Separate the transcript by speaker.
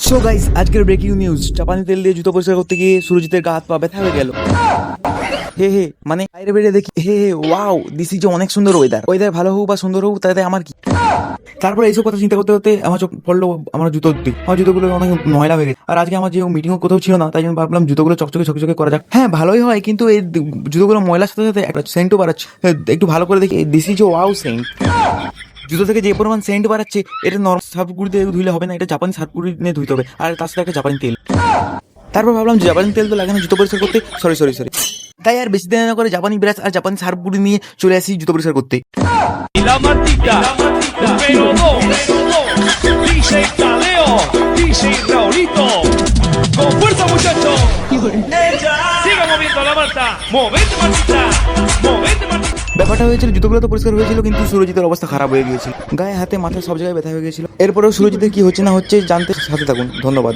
Speaker 1: So guys, আজকের breaking news. Chapani তেল দিয়ে জুতো পরিষ্কার করতে গিয়ে সুরজিতের গা হাত পা ব্যথা হয়ে গেল। হে মানে বাইরে বেরিয়ে দেখি হে ওয়াও, দিস ইজ অনেক সুন্দর ওয়েদার ভালো হোক বা সুন্দর হোক তাতে আমার কি। তারপরে এইসব কথা চিন্তা করতে করতে আমার চোখ পড়লো আমার জুতোর দিক। আমার জুতোগুলো অনেক ময়লা হয়ে গেছে, আর আজকে আমার যে মিটিংও কোথাও ছিল না, তাই জন্য ভাবলাম জুতোগুলো চকচকে করা যাক। হ্যাঁ, ভালোই হয়, কিন্তু এই জুতোগুলো ময়লার সাথে সাথে একটা সেন্টও বাড়াচ্ছে। একটু ভালো করে দেখি, দিস ইজ ওয়াও সেন্ট। জুতো থেকে যে পরিমাণ সেন্ট বাড়াচ্ছে, এটা নরমাল সার্ফগুড়ি দিয়ে ধুইলে হবে না, এটা জাপানি সার্ফগুড়ি নিয়ে ধুইতে হবে, আর তার সাথে একটা জাপানি তেল। তারপর ভাবলাম জাপানি তেল তো লাগে না জুতো পরিষ্কার করতে, সরি। তাই আর বেশি দেরি না করে জাপানি ব্রাশ আর জাপানি সার্ফগুড়ি নিয়ে চলে আসি জুতো পরিষ্কার করতে।
Speaker 2: La matita, número 2, DJ Taleo, DJ Raulito, con fuerza muchachos, siga moviendo la mata, movete matita, movete matita.
Speaker 1: ব্যাপারটা হয়েছিল, জুতোগুলো তো পরিষ্কার হয়েছিল, কিন্তু সুরজিতের অবস্থা খারাপ হয়ে গিয়েছিল। গায়ে হাতে মাথায় সব জায়গায় ব্যথা হয়ে গেছিল। এরপরেও সুরজিতের কি হচ্ছে না হচ্ছে জানতে সাথে থাকুন। ধন্যবাদ।